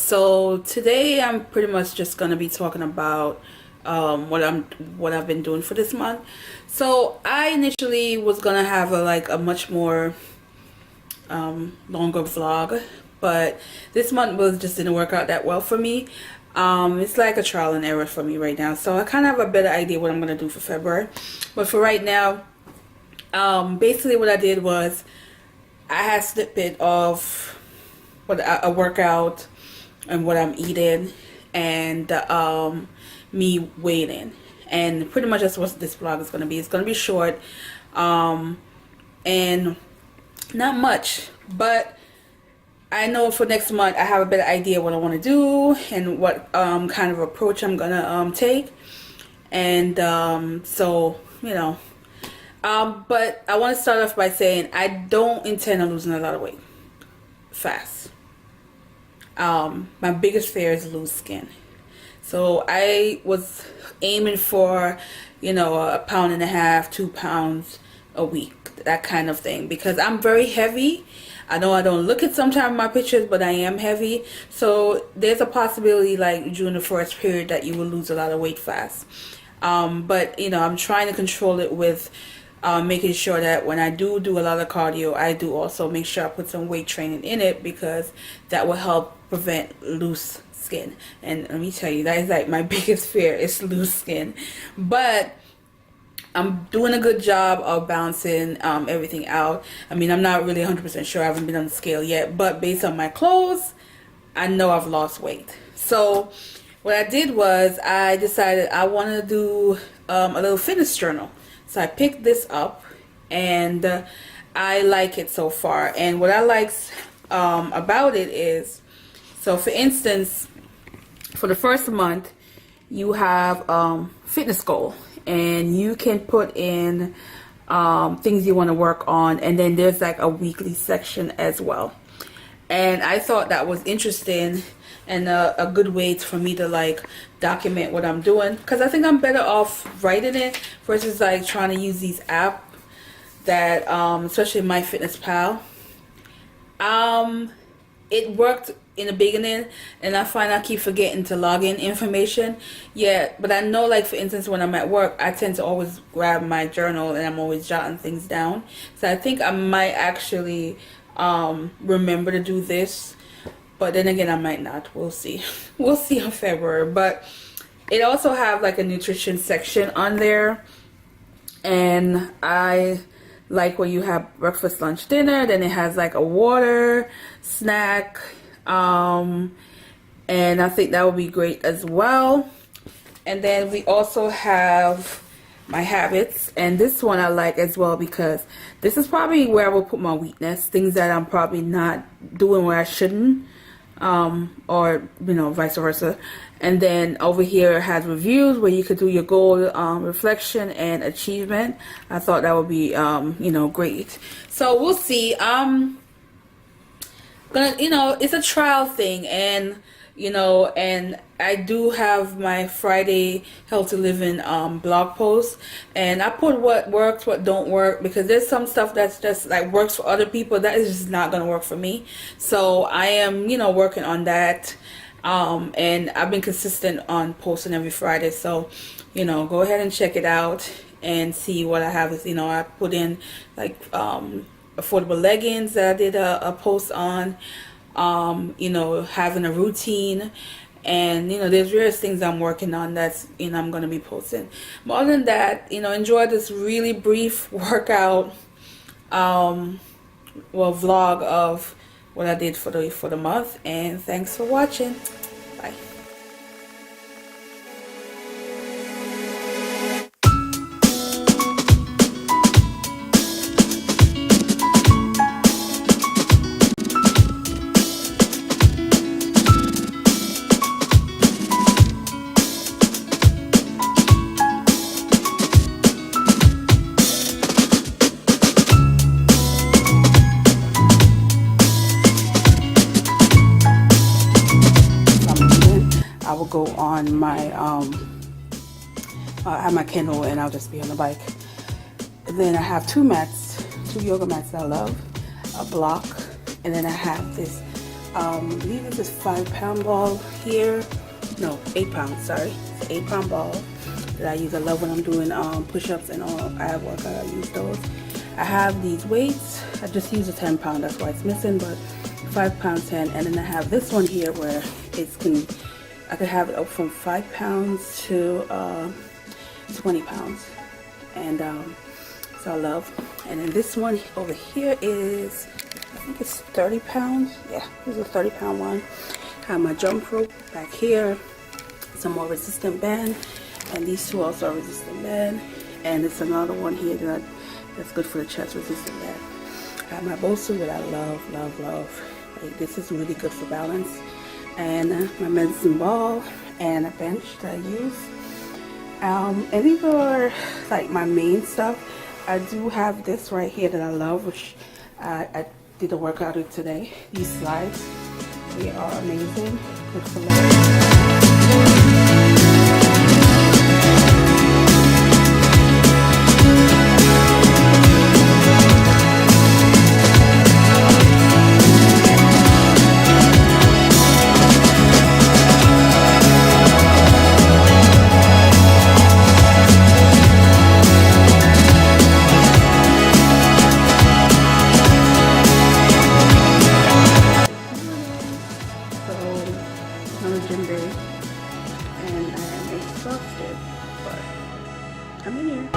So today I'm pretty much just gonna be talking about what I've been doing for this month. So I initially was gonna have a much more longer vlog, but this month was just didn't work out that well for me. It's like a trial and error for me right now, so I kind of have a better idea what I'm gonna do for February. But for right now, basically what I did was I had snippet of what a workout and what I'm eating, and me waiting, and pretty much that's what this vlog is going to be. It's going to be short, and not much, but I know for next month I have a better idea what I want to do and what kind of approach I'm gonna take, and so but I want to start off by saying I don't intend on losing a lot of weight fast. My biggest fear is loose skin. So I was aiming for, a pound and a half, 2 pounds a week, that kind of thing, because I'm very heavy. I know I don't look it sometimes in my pictures, but I am heavy. So there's a possibility like during the first period that you will lose a lot of weight fast. But I'm trying to control it with making sure that when I do a lot of cardio, I do also make sure I put some weight training in it, because that will help prevent loose skin. And let me tell you, that is like my biggest fear is loose skin. But I'm doing a good job of balancing everything out. I mean, I'm not really 100% sure. I haven't been on the scale yet, but based on my clothes, I know I've lost weight. So what I did was I decided I wanted to do a little fitness journal. So I picked this up, and I like it so far. And what I like about it is, so for instance, for the first month, you have fitness goal, and you can put in things you want to work on, and then there's like a weekly section as well. And I thought that was interesting and a good way for me to like document what I'm doing, because I think I'm better off writing it versus like trying to use these apps that especially MyFitnessPal. It worked in the beginning, and I find I keep forgetting to log in information. Yeah, but I know, like for instance, when I'm at work, I tend to always grab my journal and I'm always jotting things down. So I think I might actually remember to do this, but then again I might not. We'll see. We'll see in February. But it also have like a nutrition section on there, and I like where you have breakfast, lunch, dinner. Then it has like a water, snack, and I think that would be great as well. And then we also have my habits, and this one I like as well, because this is probably where I will put my weakness, things that I'm probably not doing where I shouldn't, or vice versa. And then over here it has reviews where you could do your goal, reflection, and achievement. I thought that would be great. So we'll see. It's a trial thing, and and I do have my Friday healthy living blog post, and I put what works, what don't work, because there's some stuff that's just like works for other people that is just not gonna work for me. So I am working on that, and I've been consistent on posting every Friday. So go ahead and check it out and see what I have. Is I put in like affordable leggings that I did a post on, having a routine, and there's various things I'm working on that's I'm going to be posting. But other than that, enjoy this really brief workout vlog of what I did for the month, and thanks for watching. Bye. I will go on my I have my Kindle, and I'll just be on the bike. And then I have two yoga mats that I love, a block, and then I have this I believe this is 5-pound ball here. No, 8 pounds, sorry. It's an 8-pound ball that I use. I love when I'm doing push-ups and all ab workout. I use those. I have these weights. I just use a 10-pound, that's why it's missing, but 5 pound 10. And then I have this one here where I could have it up from 5 pounds to 20 pounds. And so I love. And then this one over here is, I think it's 30 pounds. Yeah, this is a 30-pound one. I have my jump rope back here, some more resistant band, and these two also are resistant band. And it's another one here that's good for the chest, resistant band. I have my bolster that I love. Like, this is really good for balance. And my medicine ball and a bench that I use. And these are like my main stuff. I do have this right here that I love, which I did a workout with today. These slides, they are amazing. Good for legs. I'm in here.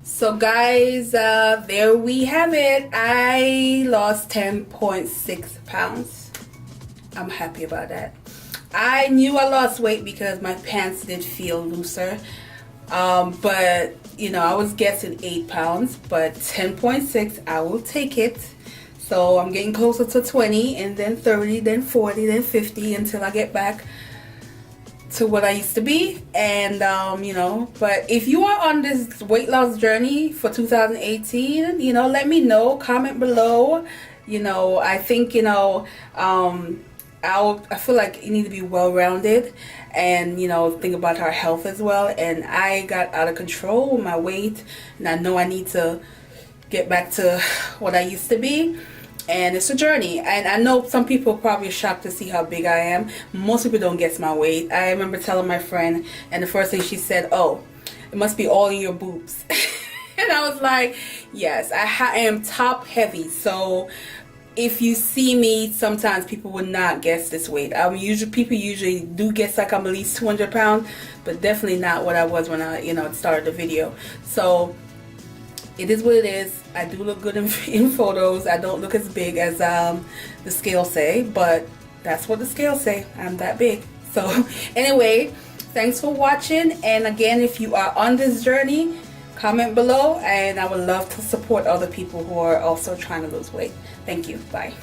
So guys, there we have it. I lost 10.6 pounds. I'm happy about that. I knew I lost weight because my pants did feel looser. But you know, I was guessing 8 pounds, but 10.6, I will take it. So I'm getting closer to 20, and then 30, then 40, then 50 until I get back to what I used to be. And you know, but if you are on this weight loss journey for 2018, you know, let me know, comment below. You know, I think, you know, I feel like you need to be well-rounded, and you know, think about our health as well. And I got out of control with my weight, and I know I need to get back to what I used to be. And it's a journey, and I know some people are probably shocked to see how big I am. Most people don't guess my weight. I remember telling my friend, and the first thing she said, "Oh, it must be all in your boobs." And I was like, yes, I am top heavy. So if you see me, sometimes people would not guess this weight. People usually do guess like I'm at least 200 pounds, but definitely not what I was when I, you know, started the video. So it is what it is. I do look good in photos. I don't look as big as the scale say, but that's what the scale say. I'm that big. So anyway, thanks for watching. And again, if you are on this journey, comment below, and I would love to support other people who are also trying to lose weight. Thank you. Bye.